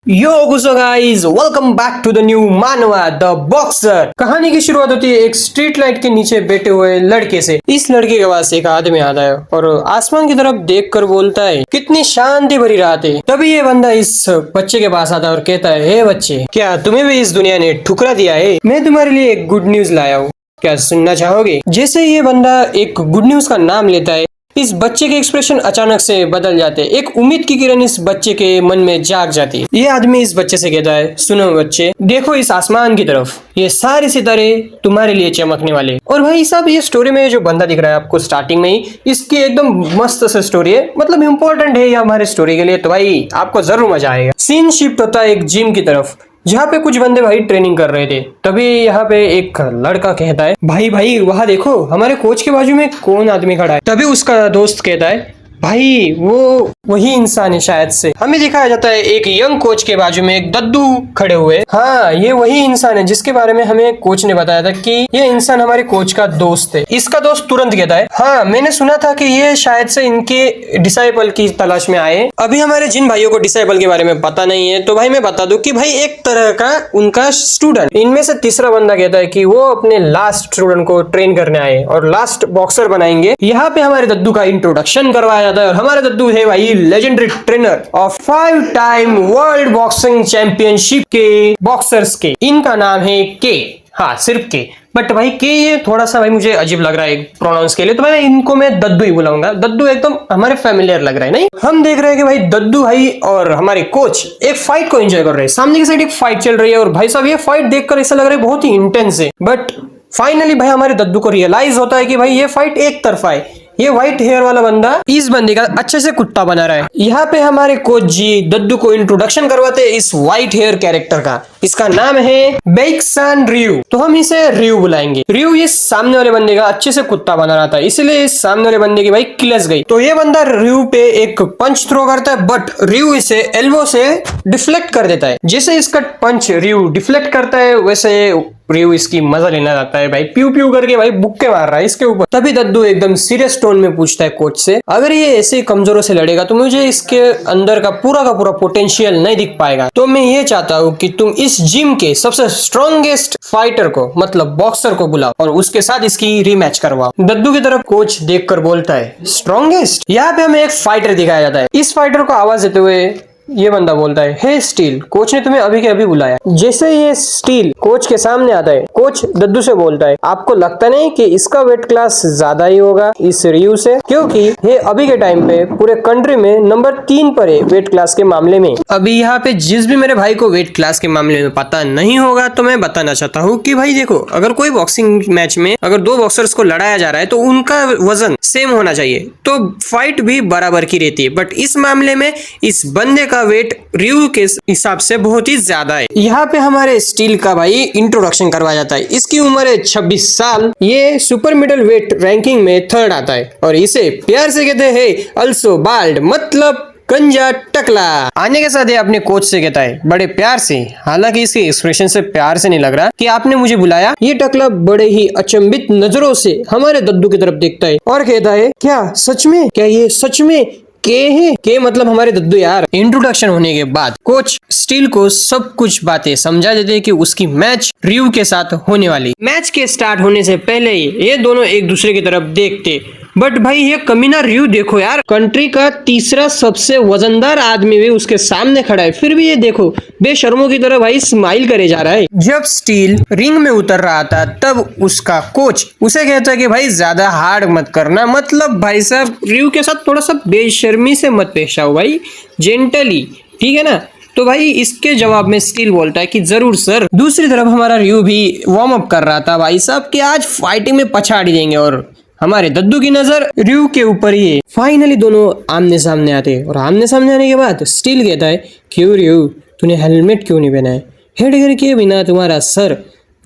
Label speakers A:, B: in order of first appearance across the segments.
A: यो गुसो guys, welcome back to the new मानवा the boxer. कहानी की शुरुआत होती है एक स्ट्रीट लाइट के नीचे बैठे हुए लड़के से। इस लड़के के पास एक आदमी आता है और आसमान की तरफ देखकर बोलता है, कितनी शांति भरी रात है। तभी ये बंदा इस बच्चे के पास आता है और कहता है, हे बच्चे, क्या तुम्हें भी इस दुनिया ने ठुकरा दिया है? मैं तुम्हारे लिए एक गुड न्यूज लाया हूँ, क्या सुनना चाहोगे? जैसे ये बंदा एक गुड न्यूज का नाम लेता है, इस बच्चे के एक्सप्रेशन अचानक से बदल जाते हैं। एक उम्मीद की किरण इस बच्चे के मन में जाग जाती है। ये आदमी इस बच्चे से कहता है, सुनो बच्चे, देखो इस आसमान की तरफ, ये सारे सितारे तुम्हारे लिए चमकने वाले। और भाई साहब, ये स्टोरी में जो बंदा दिख रहा है आपको स्टार्टिंग में ही, इसकी एकदम मस्त सा स्टोरी है, मतलब इम्पोर्टेंट है ये हमारे स्टोरी के लिए, तो भाई आपको जरूर मजा आएगा। सीन शिफ्ट होता है एक जिम की तरफ, जहाँ पे कुछ बंदे भाई ट्रेनिंग कर रहे थे। तभी यहाँ पे एक लड़का कहता है, भाई भाई वहाँ देखो, हमारे कोच के बाजू में कौन आदमी खड़ा है। तभी उसका दोस्त कहता है, भाई वो वही इंसान है शायद से। हमें दिखाया जाता है एक यंग कोच के बाजू में एक दद्दू खड़े हुए। हाँ, ये वही इंसान है जिसके बारे में हमें कोच ने बताया था कि ये इंसान हमारे कोच का दोस्त है। इसका दोस्त तुरंत कहता है, हाँ मैंने सुना था कि ये शायद से इनके डिसाइपल की तलाश में आए। अभी हमारे जिन भाइयों को डिसाइपल के बारे में पता नहीं है, तो भाई मैं बता दूं कि भाई एक तरह का उनका स्टूडेंट। इनमें से तीसरा बंदा कहता है कि वो अपने लास्ट स्टूडेंट को ट्रेन करने आए और लास्ट बॉक्सर बनाएंगे। यहाँ पे हमारे दद्दू का इंट्रोडक्शन करवाया जाता है और हमारे दद्दू है भाई legendary trainer of 5 time world boxing championship के बॉक्सर्स के। इनका नाम है के, हाँ सिर्फ के, बट भाई के ये थोड़ा सा भाई मुझे अजीब लग रहा है प्रोनाउंस के लिए, तो भाई इनको मैं दद्दू ही बुलाऊंगा। दद्दू एकदम हमारे फैमिलियर लग रहा है। नहीं, हम देख रहे हैं कि भाई दद्दू भाई और हमारे कोच एक फाइट को एंजॉय कर रहे हैं। सामने की साइड एक फाइट चल रही है और भाई साहब ये फाइट देखकर ऐसा लग रहा है बहुत ही इंटेंस है। बट फाइनली भाई हमारे दद्दू को रियलाइज होता है कि भाई ये फाइट एक तरफा है। ये व्हाइट हेयर वाला बंदा इस बंदे का अच्छे से कुत्ता बना रहा है। यहाँ पे हमारे कोच जी दद्दू को इंट्रोडक्शन करवाते हैं इस व्हाइट हेयर कैरेक्टर का। इसका नाम है बेक्सान रियू, तो हम इसे रियू बुलाएंगे। रियू ये सामने वाले बंदे का अच्छे से कुत्ता बना रहा था, इसलिए इस सामने वाले बंदे की भाई किलस गई। तो ये बंदा रियू पे एक पंच थ्रो करता है, बट रियू इसे एल्बो से डिफ्लेक्ट कर देता है। जैसे इसका पंच रियू डिफ्लेक्ट करता है, वैसे रियू इसकी मजा लेना चाहता है भाई, प्यू प्यू करके भाई बुक्के मार रहा है इसके ऊपर। तभी दद्दू एकदम सीरियस टोन में पूछता है कोच से, अगर ये ऐसे कमजोरों से लड़ेगा तो मुझे इसके अंदर का पूरा पोटेंशियल नहीं दिख पाएगा। तो मैं ये चाहता हूँ कि तुम इस जिम के सबसे स्ट्रॉन्गेस्ट फाइटर को, मतलब बॉक्सर को बुलाओ और उसके साथ इसकी रीमैच करवाओ। दद्दू की तरफ कोच देखकर बोलता है, स्ट्रॉन्गेस्ट? यहाँ पे हमें एक फाइटर दिखाया जाता है। इस फाइटर को आवाज देते हुए ये बंदा बोलता है, हे स्टील, कोच ने तुम्हें अभी के अभी बुलाया। जैसे ये स्टील कोच के सामने आता है, कोच दद्दू से बोलता है, आपको लगता नहीं कि इसका वेट क्लास ज्यादा ही होगा इस रियू से? क्योंकि ये अभी के टाइम पे पूरे कंट्री में नंबर 3 पर है वेट क्लास के मामले में। अभी यहाँ पे जिस भी मेरे भाई को वेट क्लास के मामले में पता नहीं होगा, तो मैं बताना चाहता हूँ कि भाई देखो, अगर कोई बॉक्सिंग मैच में अगर 2 बॉक्सर्स को लड़ाया जा रहा है तो उनका वजन सेम होना चाहिए, तो फाइट भी बराबर की रहती है। बट इस मामले में इस बंदे का वेट रियू के हिसाब से बहुत ही ज्यादा है। यहाँ पे हमारे स्टील का भाई इंट्रोडक्शन करवाया जाता है। इसकी उम्र है 26 साल। ये सुपर मिडल वेट रैंकिंग में 3rd आता है और इसे प्यार से कहते हैं अल्सो बाल्ड, मतलब गंजा टकला। आने के साथ ही अपने कोच से कहता है बड़े प्यार से, हालांकि इसके एक्सप्रेशन से प्यार से नहीं लग रहा कि आपने मुझे बुलाया। ये टकला बड़े ही अचंभित नजरों से हमारे दद्दू की तरफ देखता है और कहता है, क्या सच में? क्या ये सच में के है? के मतलब हमारे दद्दू यार। इंट्रोडक्शन होने के बाद कोच स्टील को सब कुछ बातें समझा देते कि उसकी मैच रियू के साथ होने वाली। मैच के स्टार्ट होने से पहले ही ये दोनों एक दूसरे की तरफ देखते, बट भाई ये कमीना रियू देखो यार, कंट्री का तीसरा सबसे वजनदार आदमी भी उसके सामने खड़ा है, फिर भी ये देखो बेशर्मों की तरह भाई स्माइल करे जा रहा है। जब स्टील रिंग में उतर रहा था, तब उसका कोच उसे कहता है कि भाई ज्यादा हार्ड मत करना, मतलब भाई साहब रियू के साथ थोड़ा सा बेशर्मी से मत पेश आओ भाई, जेंटली, ठीक है ना? तो भाई इसके जवाब में स्टील बोलता है कि जरूर सर। दूसरी तरफ हमारा रियू भी वार्म अप कर रहा था भाई साहब कि आज फाइटिंग में पछाड़ देंगे, और हमारे दद्दू की नजर रियू के ऊपर ही है। फाइनली दोनों आमने सामने आते हैं और आमने सामने आने के बाद स्टील कहता है, क्यों रियू, तूने हेलमेट क्यों नहीं पहना है? हेडगियर के बिना तुम्हारा सर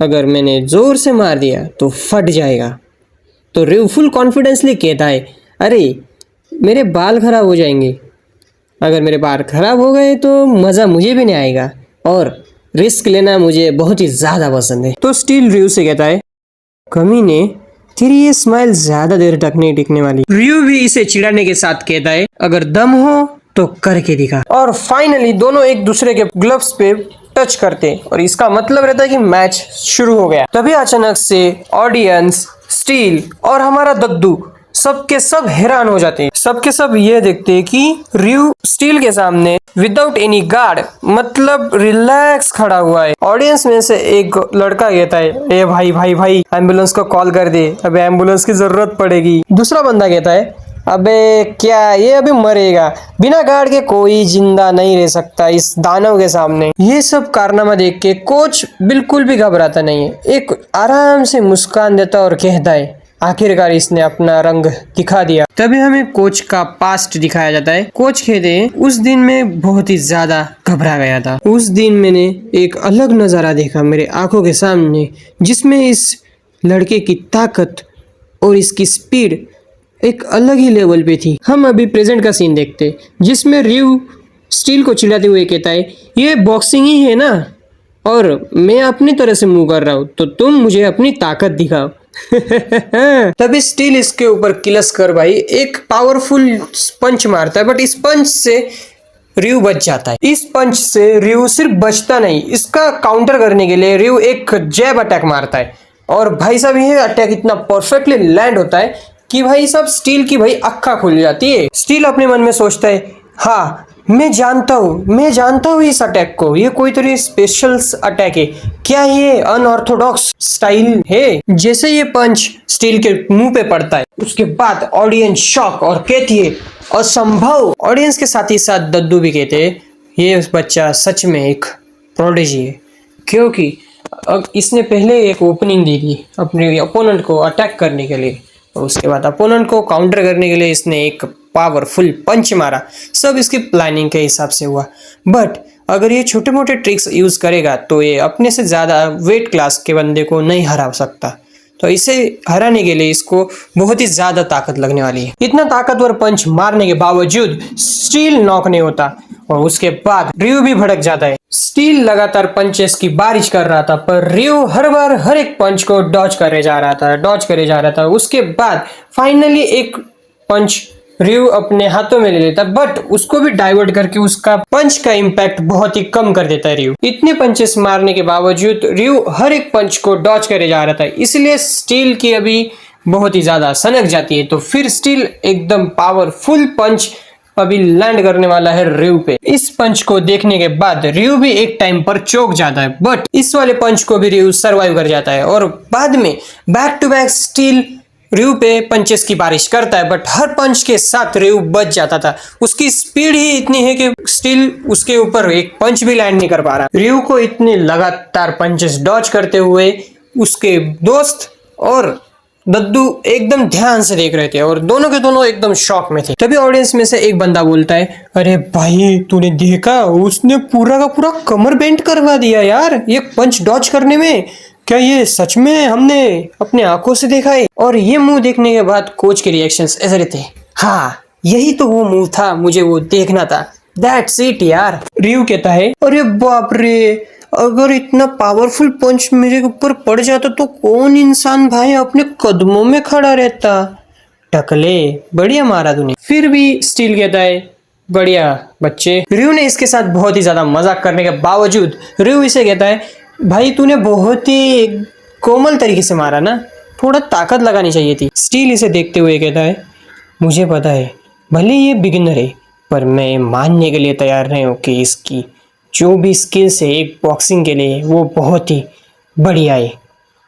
A: अगर मैंने जोर से मार दिया तो फट जाएगा। तो रियू फुल कॉन्फिडेंसली कहता है, अरे मेरे बाल खराब हो जाएंगे, अगर मेरे बाल खराब हो गए तो मज़ा मुझे भी नहीं आएगा और रिस्क लेना मुझे बहुत ही ज़्यादा पसंद है। तो स्टील रियू से कहता है, कमीने, तेरी ये स्माइल ज्यादा देर तक नहीं टिकने वाली। रियू भी इसे चिढ़ाने के साथ कहता है, अगर दम हो तो करके दिखा। और फाइनली दोनों एक दूसरे के ग्लव्स पे टच करते और इसका मतलब रहता है कि मैच शुरू हो गया। तभी अचानक से ऑडियंस, स्टील और हमारा दद्दू सबके सब हैरान हो जाते हैं। सबके सब ये देखते हैं कि रयू स्टील के सामने विदाउट एनी गार्ड मतलब रिलैक्स खड़ा हुआ है। ऑडियंस में से एक लड़का कहता है, ए भाई भाई भाई एम्बुलेंस को कॉल कर दे, अबे एम्बुलेंस की जरूरत पड़ेगी। दूसरा बंदा कहता है, अबे क्या ये अभी मरेगा, बिना गार्ड के कोई जिंदा नहीं रह सकता इस दानव के सामने। ये सब कारनामा देख के कोच बिल्कुल भी घबराता नहीं है, एक आराम से मुस्कान देता और कहता है, आखिरकार इसने अपना रंग दिखा दिया। तभी हमें कोच का पास्ट दिखाया जाता है। कोच कहते हैं, उस दिन मैं बहुत ही ज्यादा घबरा गया था। उस दिन मैंने एक अलग नजारा देखा मेरे आंखों के सामने, जिसमें इस लड़के की ताकत और इसकी स्पीड एक अलग ही लेवल पे थी। हम अभी प्रेजेंट का सीन देखते, जिसमें रयू स्टील को चिढ़ाते हुए कहता है, ये बॉक्सिंग ही है ना, और मैं अपनी तरह से मूव कर रहा हूँ, तो तुम मुझे अपनी ताकत दिखाओ। तभी स्टील इसके ऊपर किलस कर भाई एक पावरफुल पंच मारता है, बट इस पंच से रयू बच जाता है। इस पंच से रयू सिर्फ बचता नहीं, इसका काउंटर करने के लिए रयू एक जैब अटैक मारता है, और भाई साहब ये अटैक इतना परफेक्टली लैंड होता है कि भाई साहब स्टील की भाई अक्खा खुल जाती है। स्टील अपने मन में सोचता है, हाँ मैं जानता हूँ इस अटैक को, ये कोई तरह स्पेशल अटैक है, क्या ये अनऑर्थोडॉक्स स्टाइल है। जैसे ये पंच स्टील के मुंह पे पड़ता है, उसके बाद ऑडियंस शॉक और कहती है असंभव। ऑडियंस के साथ ही साथ दद्दू भी कहते हैं, ये बच्चा सच में एक प्रोडिजी है, क्योंकि इसने पहले एक ओपनिंग दी थी अपने अपोनेंट को अटैक करने के लिए, और उसके बाद अपोनेंट को काउंटर करने के लिए इसने एक पावरफुल पंच मारा। सब इसकी प्लानिंग के हिसाब से हुआ, बट अगर ये छोटे मोटे ट्रिक्स यूज करेगा तो ये अपने से ज्यादा वेट क्लास के बंदे को नहीं हरा सकता। तो इसे हराने के लिए इसको बहुत ही ज्यादा ताकत लगने वाली है। इतना ताकतवर पंच मारने के बावजूद स्टील नॉक नहीं होता, और उसके बाद रयू भी भड़क जाता है। स्टील लगातार पंचेस की बारिश कर रहा था, पर रयू हर बार हर एक पंच को डॉज करे जा रहा था। उसके बाद फाइनली एक पंच रयू अपने हाथों में ले लेता, बट उसको भी डाइवर्ट करके उसका पंच का इम्पैक्ट बहुत ही कम कर देता है रयू। इतने पंचेस मारने के बावजूद रयू हर एक पंच को डॉज करे जा रहा था, इसलिए स्टील की अभी बहुत ही ज्यादा सनक जाती है। तो फिर स्टील एकदम पावरफुल पंच अभी लैंड करने वाला है रयू पे। इस पंच को देखने के बाद रयू भी एक टाइम पर चौक जाता है, बट इस वाले पंच को भी रयू सर्वाइव कर जाता है, और बाद में बैक टू बैक स्टील रयू पे पंचेस की बारिश करता है, बट हर पंच के साथ रयू बच जाता था। उसकी स्पीड ही इतनी है कि स्टील उसके ऊपर एक पंच भी लैंड नहीं कर पा रहा। रयू को इतने लगातार पंचेस डॉज करते हुए उसके दोस्त और दद्दू एकदम ध्यान से देख रहे थे, और दोनों के दोनों एकदम शॉक में थे। तभी ऑडियंस में से एक बंदा बोलता है, अरे भाई तूने देखा, उसने पूरा का पूरा कमर बेंड करवा दिया यार ये पंच डॉज करने में, क्या ये सच में हमने अपने आंखों से देखा है। और ये मूव देखने के बाद कोच के रिएक्शंस ऐसे रहते हैं, हाँ यही तो वो मूव था, मुझे वो देखना था, दैट्स इट यार। रयू कहता है, अरे बाप रे, अगर इतना पावरफुल पंच मेरे ऊपर पड़ जाता तो कौन इंसान भाई अपने कदमों में खड़ा रहता। टकले बढ़िया मारा तूने। फिर भी स्टील कहता है, बढ़िया बच्चे। रयू ने इसके साथ बहुत ही ज्यादा मजाक करने के बावजूद रयू इसे कहता है, भाई तूने बहुत ही कोमल तरीके से मारा ना, थोड़ा ताकत लगानी चाहिए थी। स्टील इसे देखते हुए कहता है, मुझे पता है भले ये बिगिनर है, पर मैं मानने के लिए तैयार नहीं हूँ कि इसकी जो भी स्किल्स है एक बॉक्सिंग के लिए वो बहुत ही बढ़िया है,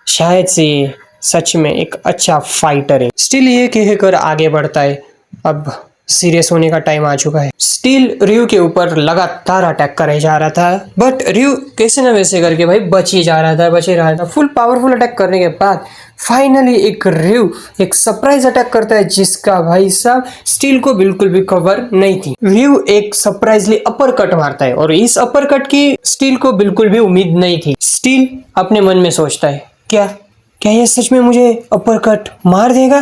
A: शायद से सच में एक अच्छा फाइटर है। स्टील ये कहकर आगे बढ़ता है, अब सीरियस होने का टाइम आ चुका है। स्टील रयू के ऊपर लगातार अटैक करे जा रहा था, बट रयू कैसे न वैसे करके भाई बच ही रहा था। फुल पावरफुल अटैक करने के बाद फाइनली रयू एक सरप्राइज अटैक करता है, जिसका भाई साहब स्टील को बिल्कुल भी खबर नहीं थी। रयू एक सरप्राइजली अपर कट मारता है, और इस अपर कट की स्टील को बिल्कुल भी उम्मीद नहीं थी। स्टील अपने मन में सोचता है, क्या ये सच में मुझे अपर कट मार देगा?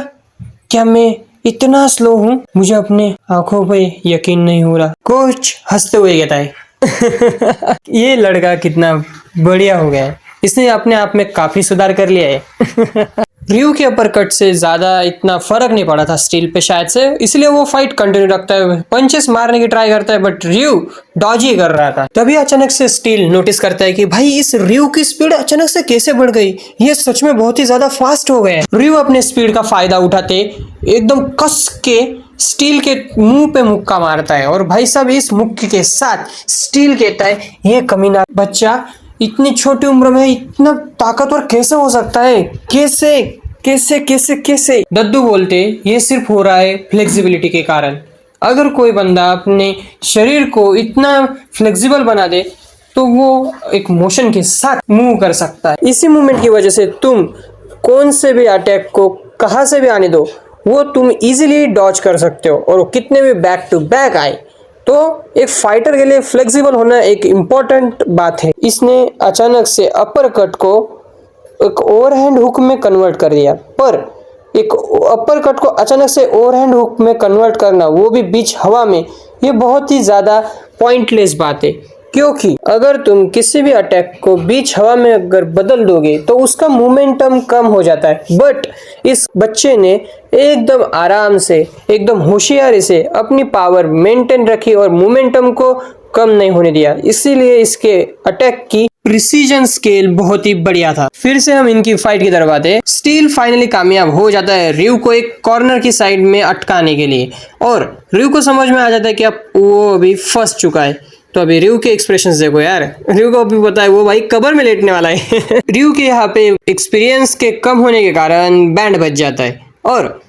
A: क्या मैं इतना स्लो हूँ? मुझे अपने आंखों पे यकीन नहीं हो रहा। कोच हंसते हुए कहता है ये लड़का कितना बढ़िया हो गया है, इसने अपने आप में काफी सुधार कर लिया है। रियू के अपर कट से ज्यादा इतना फर्क नहीं पड़ा था स्टील पे शायद से, इसलिए वो फाइट कंटिन्यू रखता है, पंचेस मारने की ट्राई करता है, बट रियू डॉज ही कर रहा था। तभी अचानक से स्टील नोटिस करता है कि भाई इस रियू की स्पीड अचानक से कैसे बढ़ गई, ये सच में बहुत ही ज्यादा फास्ट हो गए। रियू अपने स्पीड का फायदा उठाते एकदम कस के स्टील के मुंह पे मुक्का मारता है, और भाई साहब इस मुक्के के साथ स्टील कहता है ये कमीना बच्चा इतनी छोटी उम्र में इतना ताकतवर कैसे हो सकता है, कैसे कैसे कैसे कैसे। दद्दू बोलते ये सिर्फ हो रहा है फ्लेक्सिबिलिटी के कारण। अगर कोई बंदा अपने शरीर को इतना फ्लेक्सिबल बना दे तो वो एक मोशन के साथ मूव कर सकता है। इसी मूवमेंट की वजह से तुम कौन से भी अटैक को कहाँ से भी आने दो वो तुम इजीली डॉज कर सकते हो, और कितने भी बैक टू बैक आए तो एक फाइटर के लिए फ्लेक्सिबल होना एक इम्पोर्टेंट बात है। इसने अचानक से अपर कट को एक ओवरहैंड हुक में कन्वर्ट कर दिया, पर एक अपर कट को अचानक से ओवरहैंड हुक में कन्वर्ट करना वो भी बीच हवा में, ये बहुत ही ज़्यादा पॉइंटलेस बात है, क्योंकि अगर तुम किसी भी अटैक को बीच हवा में अगर बदल दोगे तो उसका मोमेंटम कम हो जाता है। बट इस बच्चे ने एकदम आराम से एकदम होशियारी से अपनी पावर मेंटेन रखी और मोमेंटम को कम नहीं होने दिया, इसीलिए इसके अटैक की प्रिसीजन स्केल बहुत ही बढ़िया था। फिर से हम इनकी फाइट की तरफ आते हैं। स्टील फाइनली कामयाब हो जाता है रियू को एक कॉर्नर की साइड में अटकाने के लिए, और रियू को समझ में आ जाता है कि अब वो अभी फंस चुका है। तो अभी रियू के एक्सप्रेशंस देखो यार, रियू को अभी पता है वो भाई कब्र में लेटने वाला है। रियू के यहाँ पे एक्सपीरियंस के कम होने के कारण बैंड बज जाता है, और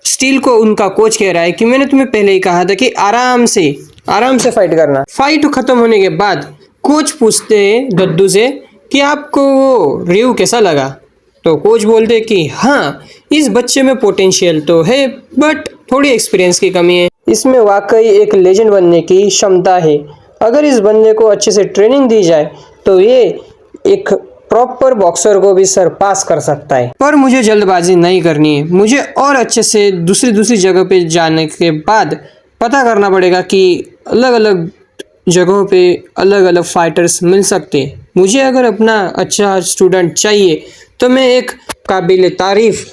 A: स्टील को उनका कोच कह रहा है कि मैंने तुम्हें पहले ही कहा था कि आराम से फाइट करना। फाइट खत्म होने के बाद कोच पूछते हैं दद्दू से कि आपको वो रियू कैसा लगा, तो कोच बोलते कि हाँ इस बच्चे में पोटेंशियल तो है बट थोड़ी एक्सपीरियंस की कमी है, इसमें वाकई एक लेजेंड बनने की क्षमता है। अगर इस बंदे को अच्छे से ट्रेनिंग दी जाए तो ये एक प्रॉपर बॉक्सर को भी सरपास कर सकता है। पर मुझे जल्दबाजी नहीं करनी है, मुझे और अच्छे से दूसरी जगह पे जाने के बाद पता करना पड़ेगा कि अलग अलग जगहों पे अलग अलग फाइटर्स मिल सकते हैं। मुझे अगर अपना अच्छा स्टूडेंट चाहिए तो मैं एक काबिल तारीफ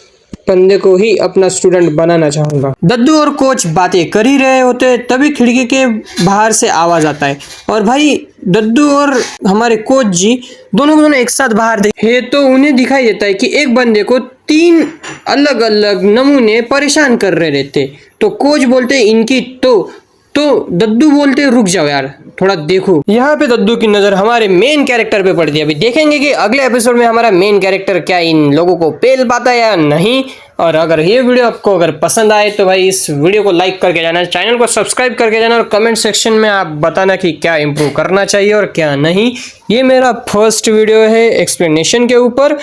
A: बंदे को ही अपना स्टूडेंट बनाना चाहूँगा। दद्दू और कोच बातें कर ही रहे होते तभी खिड़की के बाहर से आवाज आता है, और भाई दद्दू और हमारे कोच जी दोनों एक साथ बाहर देखे तो उन्हें दिखाई देता है कि एक बंदे को 3 अलग अलग नमूने परेशान कर रहे रहते। तो कोच बोलते इनकी तो दद्दू बोलते रुक जाओ यार थोड़ा देखो। यहाँ पे दद्दू की नजर हमारे मेन कैरेक्टर पे पड़ती है। अभी देखेंगे कि अगले एपिसोड में हमारा मेन कैरेक्टर क्या इन लोगों को पेल पाता है या नहीं। और अगर ये वीडियो आपको अगर पसंद आए तो भाई इस वीडियो को लाइक करके जाना, चैनल को सब्सक्राइब करके जाना, और कमेंट सेक्शन में आप बताना कि क्या इम्प्रूव करना चाहिए और क्या नहीं। ये मेरा फर्स्ट वीडियो है एक्सप्लेनेशन के ऊपर,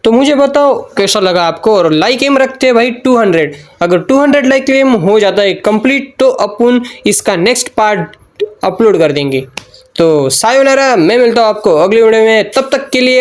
A: तो मुझे बताओ कैसा लगा आपको। और लाइक एम रखते हैं भाई 200, अगर 200 लाइक एम हो जाता है कंप्लीट तो अपन इसका नेक्स्ट पार्ट अपलोड कर देंगे। तो सायोनारा, मैं मिलता हूँ आपको अगली वीडियो में, तब तक के लिए